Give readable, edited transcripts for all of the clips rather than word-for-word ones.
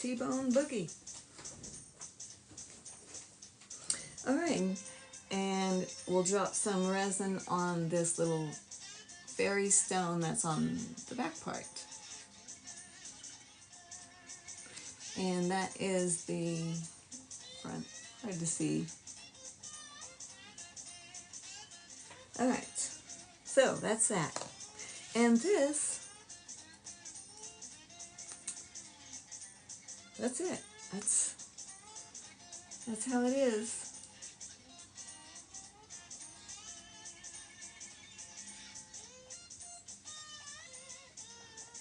T-Bone Boogie. All right, and we'll drop some resin on this little fairy stone that's on the back part. And that is the front, hard to see. All right, so that's that. And this, that's it. That's how it is.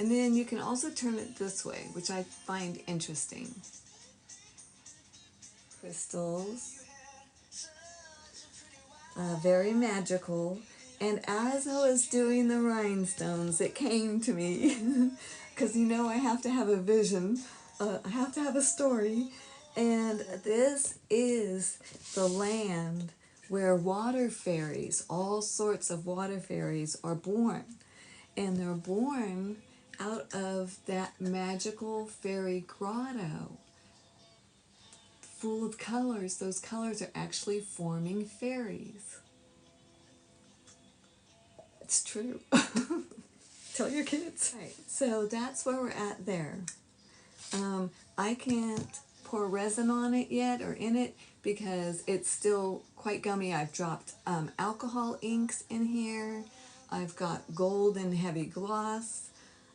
And then you can also turn it this way, which I find interesting. Crystals, very magical. And as I was doing the rhinestones, it came to me, because you know I have to have a vision, I have to have a story, and this is the land where water fairies, all sorts of water fairies are born. And they're born out of that magical fairy grotto, full of colors. Those colors are actually forming fairies. It's true. Tell your kids. Right, so that's where we're at there. I can't pour resin on it yet or in it because it's still quite gummy. I've dropped alcohol inks in here. I've got gold and heavy gloss.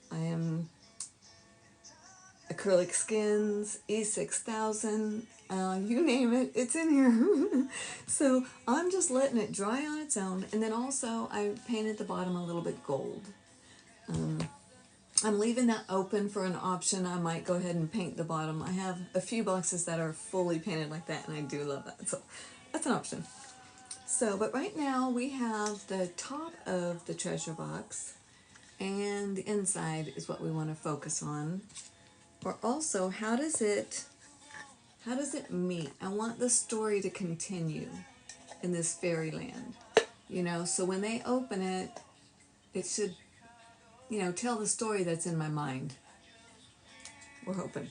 I am acrylic skins, E6000, you name it, it's in here. So I'm just letting it dry on its own, and then also I painted the bottom a little bit gold. I'm leaving that open for an option. I might go ahead and paint the bottom. I have a few boxes that are fully painted like that, and I do love that, so that's an option. So, but right now we have the top of the treasure box, and the inside is what we want to focus on. Or also, how does it meet? I want the story to continue in this fairyland, you know, so when they open it, it should, you know, tell the story that's in my mind. We're hoping.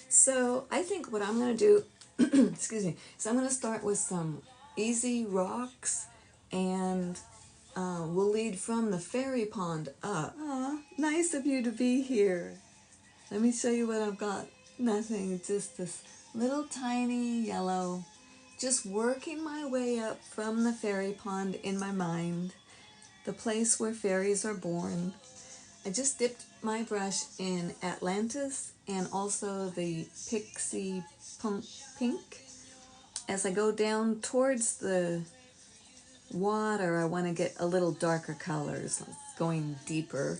So I think what I'm going to do, excuse me, so I'm going to start with some easy rocks, and we'll lead from the fairy pond up. Aw, nice of you to be here. Let me show you what I've got. Nothing, just this little tiny yellow. Just working my way up from the fairy pond in my mind, the place where fairies are born. I just dipped my brush in Atlantis and also the Pixie Pink. As I go down towards the water, I want to get a little darker colors, going deeper.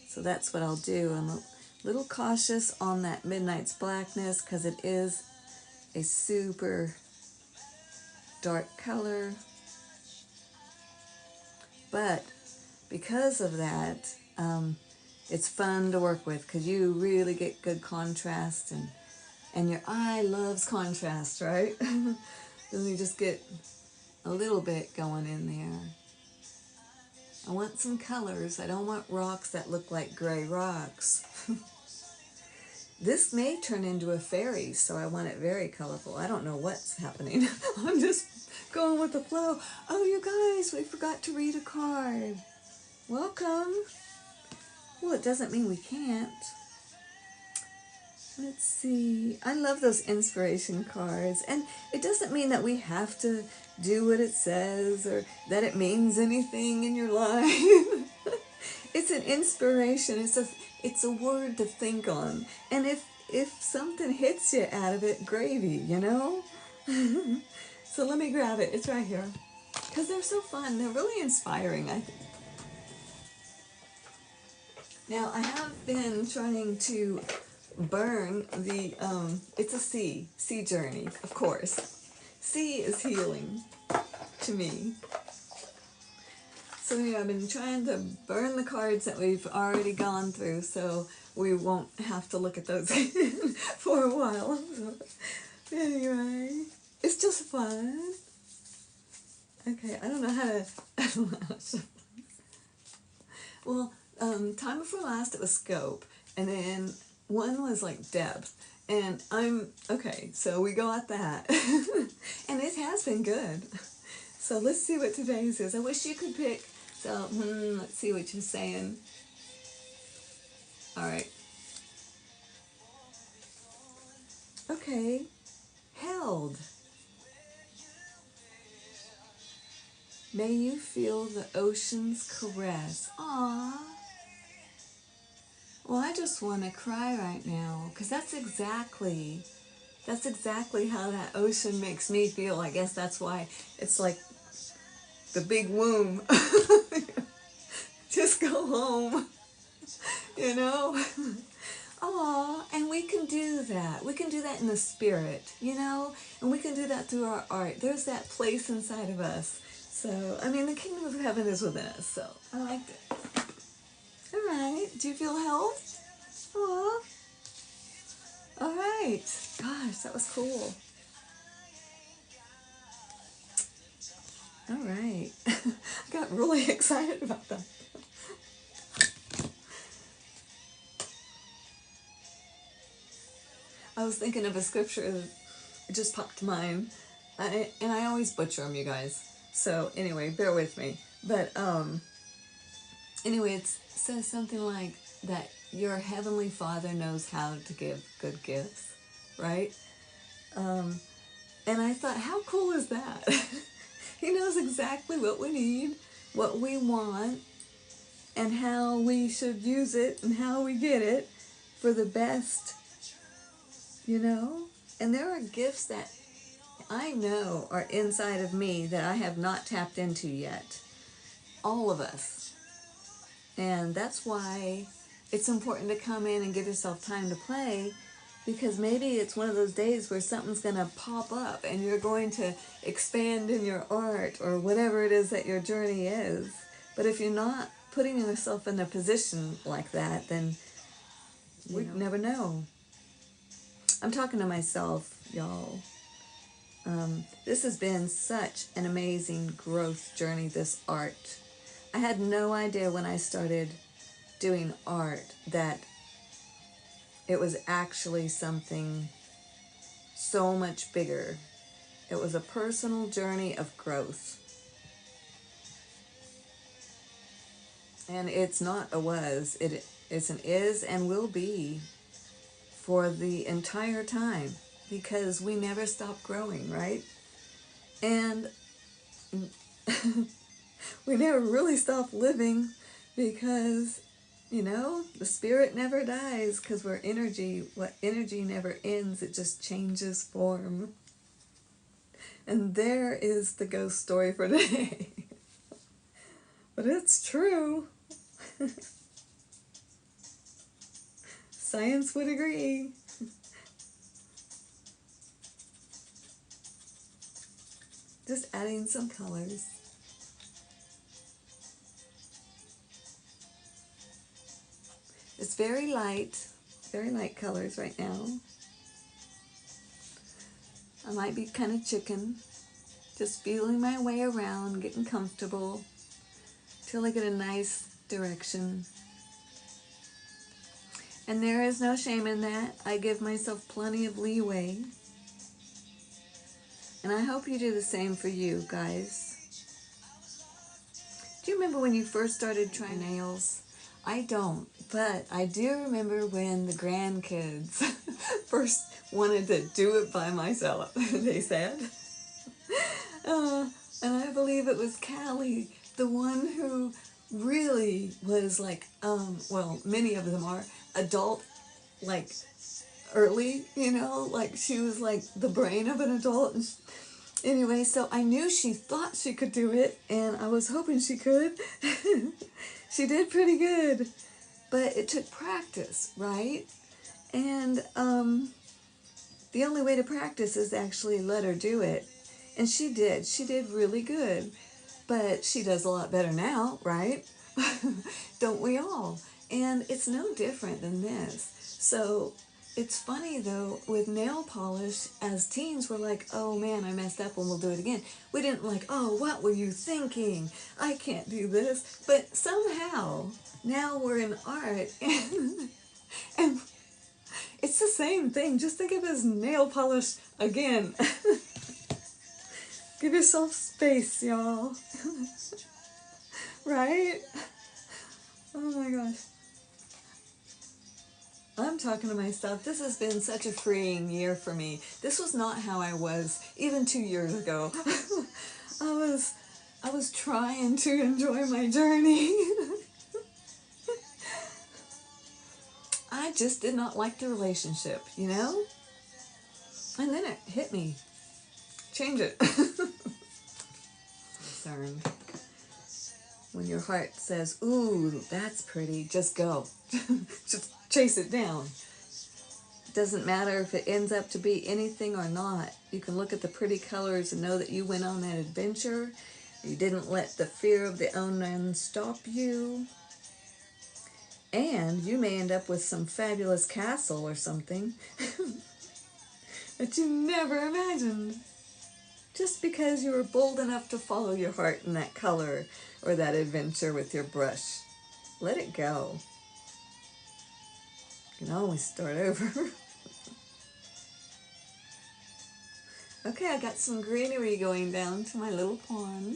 So that's what I'll do. I'm a little cautious on that Midnight's Blackness because it is a super dark color. But because of that, it's fun to work with because you really get good contrast, and your eye loves contrast, right? Then you just get a little bit going in there. I want some colors. I don't want rocks that look like gray rocks. This may turn into a fairy, so I want it very colorful. I don't know what's happening. I'm just going with the flow. Oh, you guys, we forgot to read a card. Welcome. Well, it doesn't mean we can't. Let's see. I love those inspiration cards. And it doesn't mean that we have to do what it says or that it means anything in your life. It's an inspiration. It's a word to think on. And if something hits you out of it, gravy, you know? So let me grab it. It's right here. Because they're so fun. They're really inspiring, I think. Now, I have been trying to burn the, it's a sea journey, of course. Sea is healing to me. So yeah, I've been trying to burn the cards that we've already gone through so we won't have to look at those for a while. So, anyway, it's just fun. Okay, I don't know how to... Well, time before last it was scope, and then one was like depth. And okay, so we got that. And it has been good. So let's see what today's is. I wish you could pick. So, let's see what you're saying. All right. Okay. Held. May you feel the ocean's caress. Aww. Well, I just want to cry right now, because that's exactly how that ocean makes me feel. I guess that's why it's like the big womb. Just go home, you know? Aw, and we can do that. We can do that in the spirit, you know? And we can do that through our art. There's that place inside of us. So, I mean, the kingdom of heaven is within us, so I liked it. All right, do you feel held? Aw. All right. Gosh, that was cool. All right. I got really excited about that. I was thinking of a scripture that just popped to mind. And I always butcher them, you guys. So anyway, bear with me. But anyway, it says something like that your heavenly Father knows how to give good gifts, right? And I thought, how cool is that? He knows exactly what we need, what we want, and how we should use it and how we get it for the best, you know? And there are gifts that I know are inside of me that I have not tapped into yet. All of us. And that's why it's important to come in and give yourself time to play, because maybe it's one of those days where something's going to pop up and you're going to expand in your art or whatever it is that your journey is. But if you're not putting yourself in a position like that, then we'd never know. I'm talking to myself, y'all. This has been such an amazing growth journey, this art. I had no idea when I started doing art that it was actually something so much bigger. It was a personal journey of growth. And it's not a was, it's an is and will be for the entire time, because we never stop growing, right? And we never really stop living, because, you know, the spirit never dies, because we're energy. What energy never ends, it just changes form. And there is the ghost story for today. But it's true. Science would agree. Just adding some colors. It's very light colors right now. I might be kind of chicken, just feeling my way around, getting comfortable, till I get a nice direction. And there is no shame in that. I give myself plenty of leeway. And I hope you do the same for you, guys. Do you remember when you first started trying nails? I don't, but I do remember when the grandkids first wanted to do it by myself, they said. And I believe it was Callie, the one who really was like, well, many of them are adult, like early, you know, like she was like the brain of an adult. And anyway, so I knew she thought she could do it, and I was hoping she could. She did pretty good, but it took practice, right? And the only way to practice is actually let her do it. And she did. She did really good. But she does a lot better now, right? Don't we all? And it's no different than this. So it's funny, though, with nail polish, as teens, we're like, oh man, I messed up and we'll do it again. We didn't like, oh, what were you thinking? I can't do this. But somehow, now we're in art, and same thing. Just think of it as nail polish again. Give yourself space, y'all. Right? Oh my gosh. I'm talking to myself. This has been such a freeing year for me. This was not how I was even 2 years ago. I was trying to enjoy my journey. I just did not like the relationship, you know? And then it hit me. Change it. Concerned. When your heart says, ooh, that's pretty, just go. Just chase it down. It doesn't matter if it ends up to be anything or not. You can look at the pretty colors and know that you went on that adventure. You didn't let the fear of the unknown stop you. And you may end up with some fabulous castle or something that you never imagined. Just because you were bold enough to follow your heart in that color or that adventure with your brush. Let it go. You can always start over. Okay, I got some greenery going down to my little pond.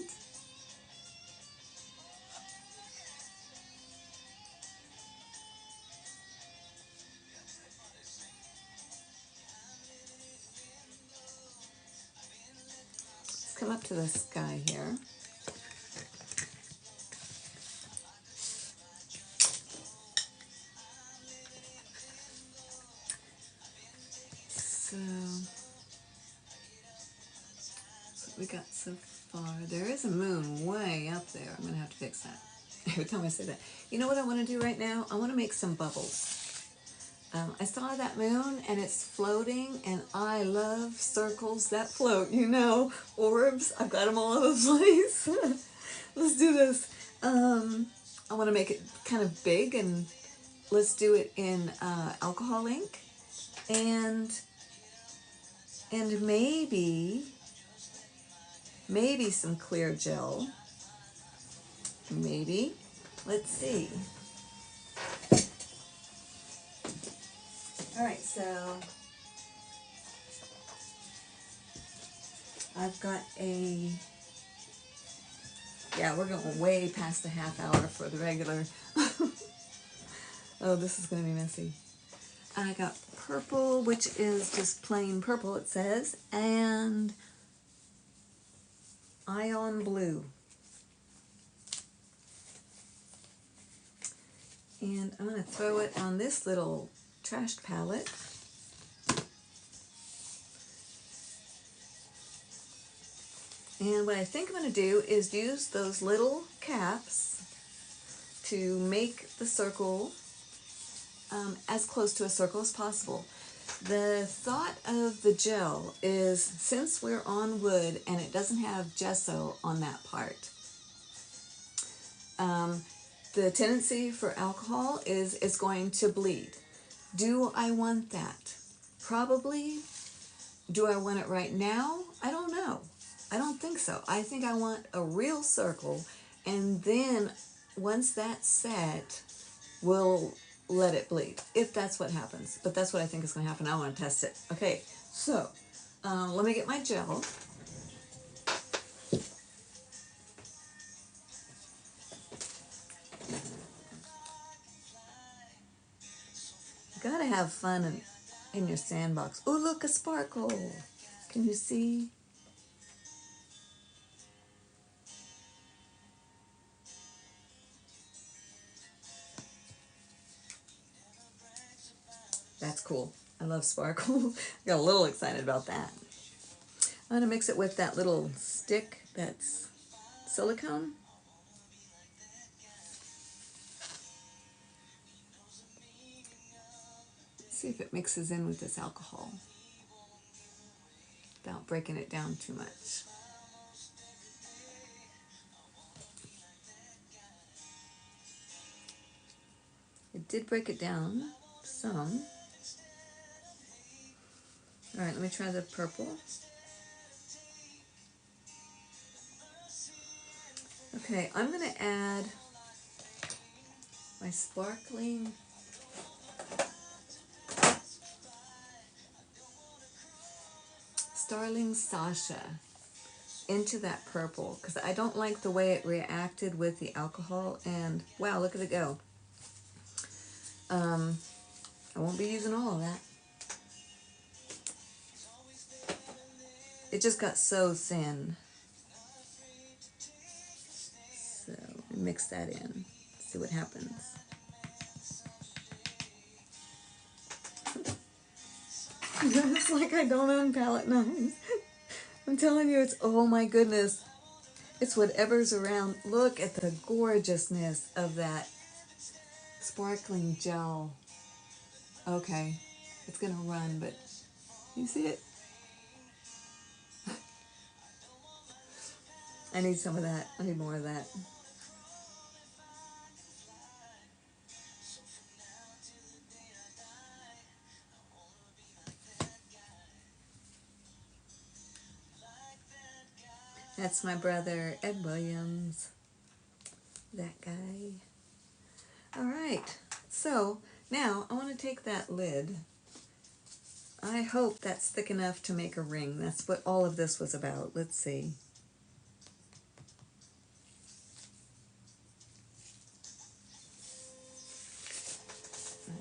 Let's come up to the sky here. So, that's what we got so far. There is a moon way up there. I'm going to have to fix that. Every time I say that. You know what I want to do right now? I want to make some bubbles. I saw that moon and it's floating, and I love circles that float, you know, orbs. I've got them all over the place. Let's do this. I want to make it kind of big, and let's do it in alcohol ink and maybe some clear gel. Maybe. Let's see. All right, so I've got yeah, we're going way past the half hour for the regular. Oh, this is going to be messy. I got purple, which is just plain purple, it says, and ion blue. And I'm going to throw it on this little trashed palette. And what I think I'm going to do is use those little caps to make the circle as close to a circle as possible. The thought of the gel is, since we're on wood and it doesn't have gesso on that part, the tendency for alcohol is it's going to bleed. Do I want that? Probably. Do I want it right now? I don't know. I don't think so. I think I want a real circle, and then once that's set, we'll let it bleed, if that's what happens. But that's what I think is going to happen. I want to test it. Okay, so let me get my gel. You gotta have fun in your sandbox. Oh, look, a sparkle. Can you see? That's cool. I love sparkle. Got a little excited about that. I'm going to mix it with that little stick that's silicone. See if it mixes in with this alcohol without breaking it down too much. It did break it down some. All right, let me try the purple. Okay, I'm going to add my sparkling Starling Sasha into that purple because I don't like the way it reacted with the alcohol, and wow, look at it go. I won't be using all of that. It just got so thin. So mix that in, see what happens. It's like I don't own palette knives. I'm telling you, it's, oh my goodness. It's whatever's around. Look at the gorgeousness of that sparkling gel. Okay, it's gonna run, but you see it? I need some of that. I need more of that. That's my brother, Ed Williams. That guy. All right, so now I want to take that lid. I hope that's thick enough to make a ring. That's what all of this was about. Let's see.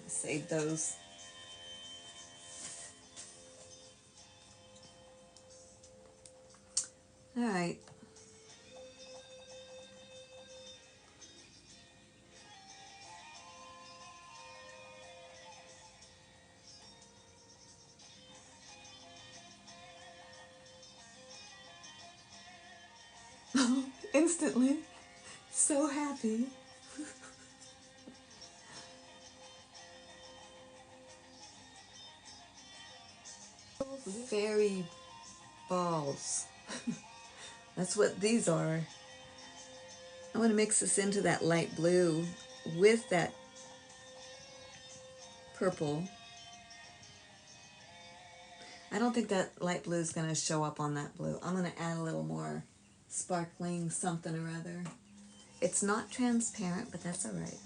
Save those. All right. Instantly so happy. Fairy balls. That's what these are. I want to mix this into that light blue with that purple. I don't think that light blue is going to show up on that blue. I'm going to add a little more sparkling something or other. It's not transparent, but that's all right.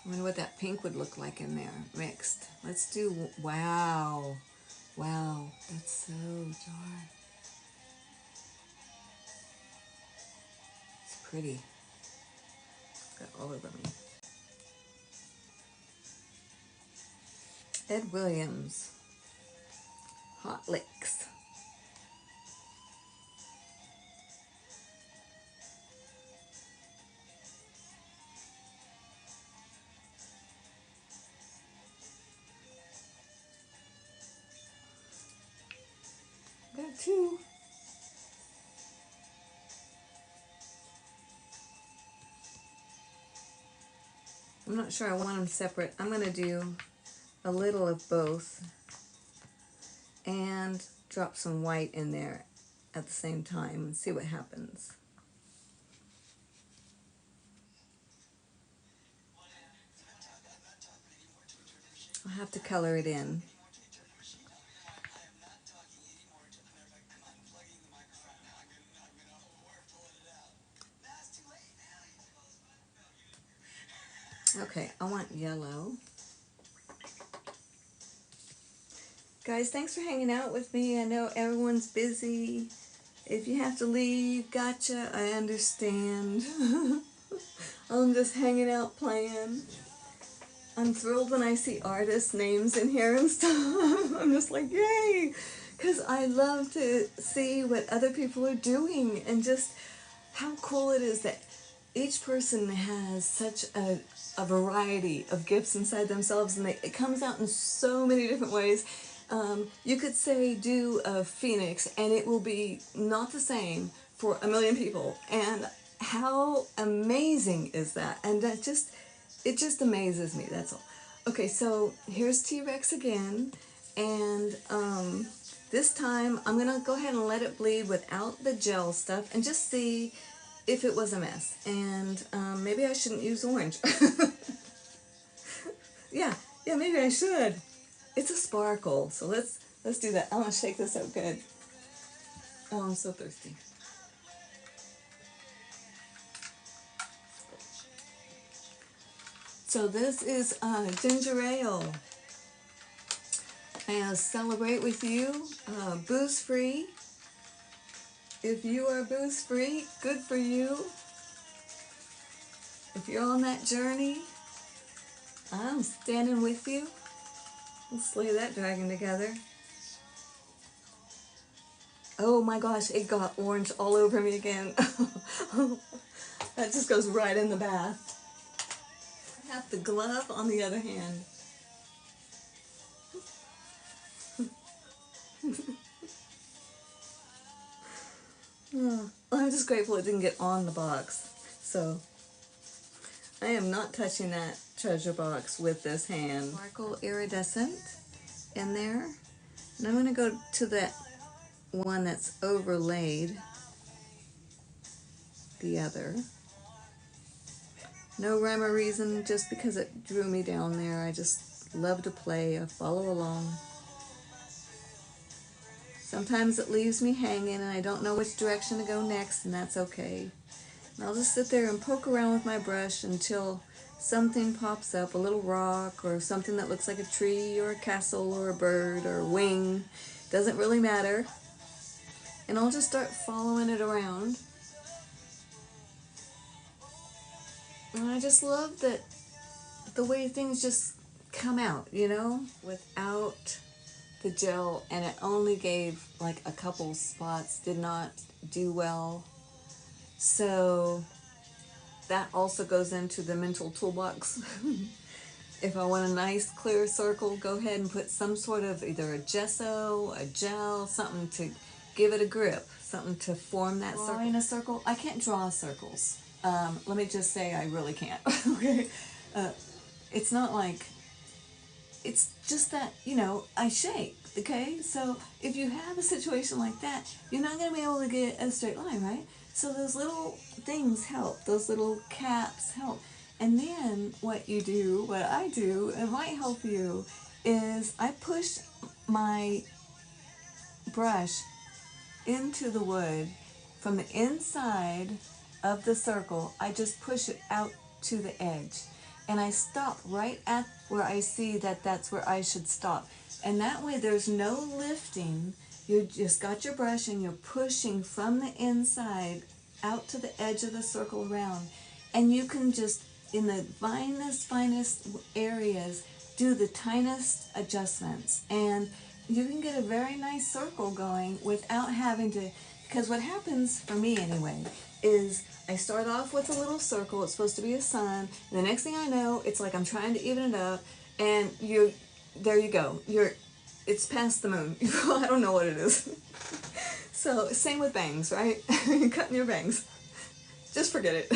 I wonder what that pink would look like in there, mixed. Let's do, wow. Wow, that's so dark. It's pretty. It's got all over me. Ed Williams, Hot Licks. Got two. I'm not sure I want them separate. I'm going to do a little of both and drop some white in there at the same time and see what happens. I'll have to color it in. Okay, I want yellow. Guys, thanks for hanging out with me. I know everyone's busy. If you have to leave, gotcha, I understand. I'm just hanging out playing. I'm thrilled when I see artists' names in here and stuff. I'm just like, yay! Because I love to see what other people are doing and just how cool it is that each person has such a variety of gifts inside themselves, and it comes out in so many different ways. You could say do a phoenix and it will be not the same for a million people, and how amazing is that? And that just, it just amazes me, that's all. Okay, so here's T-Rex again, and this time I'm gonna go ahead and let it bleed without the gel stuff and just see if it was a mess. And maybe I shouldn't use orange. yeah, maybe I should. It's a sparkle, so let's do that. I want to shake this up good. Oh, I'm so thirsty. So this is ginger ale. I celebrate with you, booze free. If you are booze free, good for you. If you're on that journey, I'm standing with you. We'll slay that dragon together. Oh my gosh, it got orange all over me again. That just goes right in the bath. I have the glove on the other hand. Oh, I'm just grateful it didn't get on the box. So I am not touching that treasure box with this hand. Sparkle iridescent in there. And I'm going to go to that one that's overlaid the other. No rhyme or reason, just because it drew me down there. I just love to play. I follow along. Sometimes it leaves me hanging and I don't know which direction to go next, and that's okay. And I'll just sit there and poke around with my brush until something pops up, a little rock or something that looks like a tree or a castle or a bird or a wing. Doesn't really matter. And I'll just start following it around. And I just love that the way things just come out, you know, without the gel, and it only gave like a couple spots, did not do well. So that also goes into the mental toolbox. If I want a nice clear circle, go ahead and put some sort of either a gesso, a gel, something to give it a grip, something to form that circle. Drawing a circle, I can't draw circles. Let me just say I really can't. Okay, it's not like, it's just that, you know, I shake. Okay, so if you have a situation like that, you're not going to be able to get a straight line, right? So those little things help, those little caps help. And then what you do, what I do, it might help you, is I push my brush into the wood from the inside of the circle. I just push it out to the edge. And I stop right at where I see that that's where I should stop. And that way there's no lifting. You just got your brush and you're pushing from the inside out to the edge of the circle around. And you can just, in the finest areas, do the tiniest adjustments. And you can get a very nice circle going without having to, because what happens, for me anyway, is I start off with a little circle. It's supposed to be a sun. And the next thing I know, it's like I'm trying to even it up. And there you go. It's past the moon. I don't know what it is. So same with bangs, right? You're cutting your bangs. Just forget it.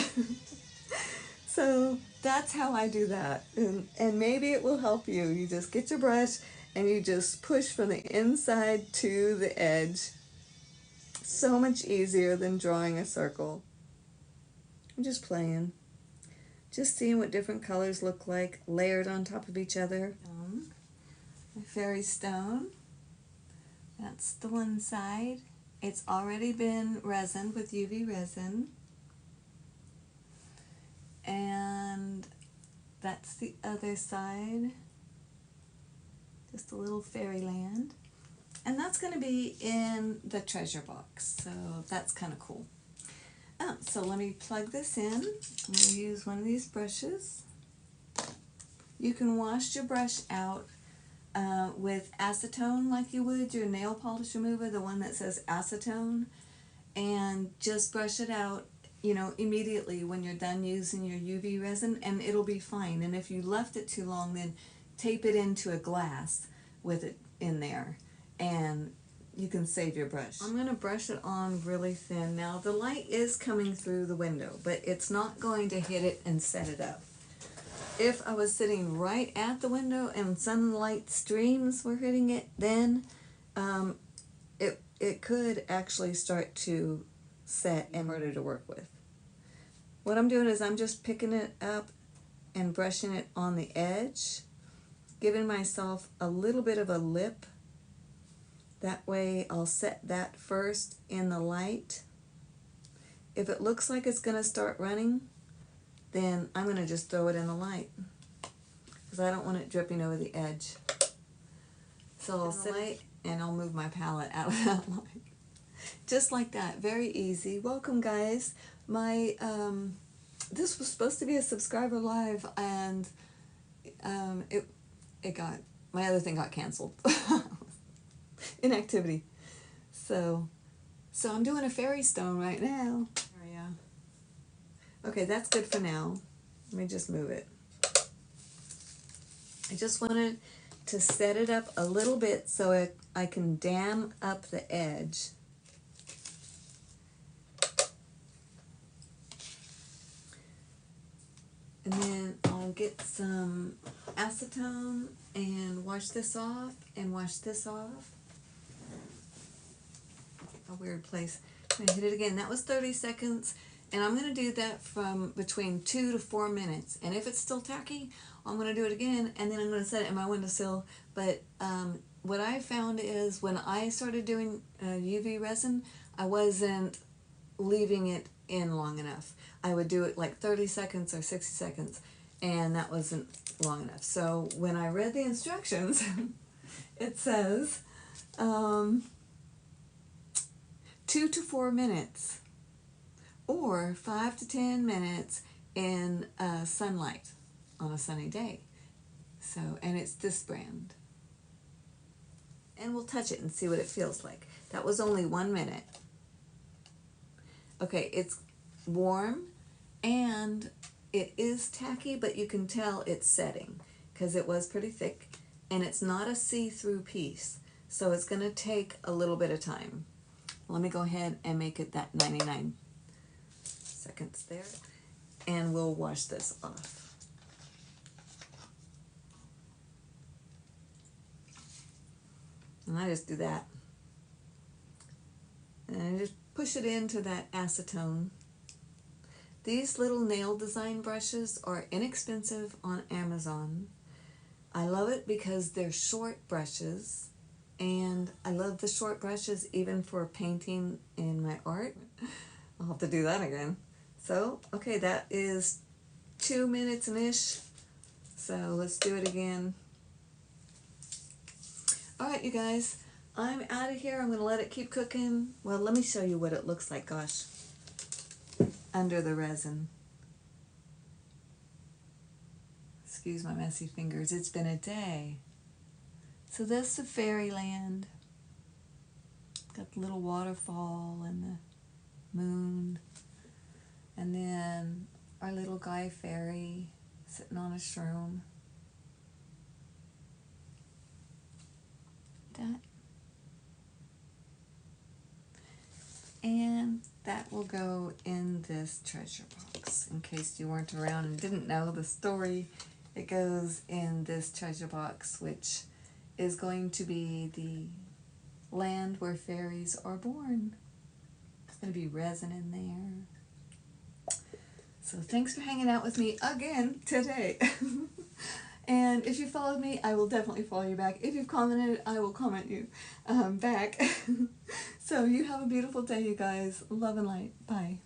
So that's how I do that. And maybe it will help you. You just get your brush and you just push from the inside to the edge. So much easier than drawing a circle. I'm just playing. Just seeing what different colors look like layered on top of each other. My fairy stone. That's the one side. It's already been resined with UV resin. And that's the other side. Just a little fairyland. And that's going to be in the treasure box. So that's kind of cool. So let me plug this in. I'm going to use one of these brushes. You can wash your brush out with acetone like you would your nail polish remover, the one that says acetone, and just brush it out, you know, immediately when you're done using your UV resin, and it'll be fine. And if you left it too long, then tape it into a glass with it in there, and you can save your brush. I'm going to brush it on really thin. Now the light is coming through the window, but it's not going to hit it and set it up. If I was sitting right at the window and sunlight streams were hitting it, then it could actually start to set and harder to work with. what I'm doing is I'm just picking it up and brushing it on the edge, giving myself a little bit of a lip. That way I'll set that first in the light. If it looks like it's going to start running, then I'm going to just throw it in the light because I don't want it dripping over the edge. So I'll set it and I'll move my palette out of that light. Just like that, very easy. Welcome guys. My this was supposed to be a subscriber live, and it got, my other thing got canceled. Inactivity. So I'm doing a fairy stone right now. Oh, yeah. Okay, that's good for now. Let me just move it. I just wanted to set it up a little bit so I can dam up the edge. And then I'll get some acetone and wash this off and wash this off. A weird place. I'm going to hit it again. That was 30 seconds. And I'm going to do that from between 2 to 4 minutes. And if it's still tacky, I'm going to do it again. And then I'm going to set it in my windowsill. But what I found is when I started doing UV resin, I wasn't leaving it in long enough. I would do it like 30 seconds or 60 seconds, and that wasn't long enough. So when I read the instructions, it says 2 to 4 minutes or 5 to 10 minutes in sunlight on a sunny day. So, and it's this brand. And we'll touch it and see what it feels like. That was only 1 minute. Okay, it's warm and it is tacky, but you can tell it's setting because it was pretty thick, and it's not a see-through piece, so it's going to take a little bit of time. Let me go ahead and make it that 99 seconds there, and we'll wash this off. And I just do that. And I just push it into that acetone. These little nail design brushes are inexpensive on Amazon. I love it because they're short brushes, and I love the short brushes even for painting in my art. I'll have to do that again. So, okay, that is 2 minutes-ish. So let's do it again. All right, you guys, I'm out of here. I'm going to let it keep cooking. Well, let me show you what it looks like, gosh, under the resin. Excuse my messy fingers. It's been a day. So that's the fairyland. Got the little waterfall and the moon. And then our little guy fairy sitting on a shroom. That. And that will go in this treasure box. In case you weren't around and didn't know the story, it goes in this treasure box, which is going to be the land where fairies are born. There's going to be resin in there. So thanks for hanging out with me again today. And if you followed me, I will definitely follow you back. If you've commented, I will comment you back. So you have a beautiful day, you guys. Love and light. Bye.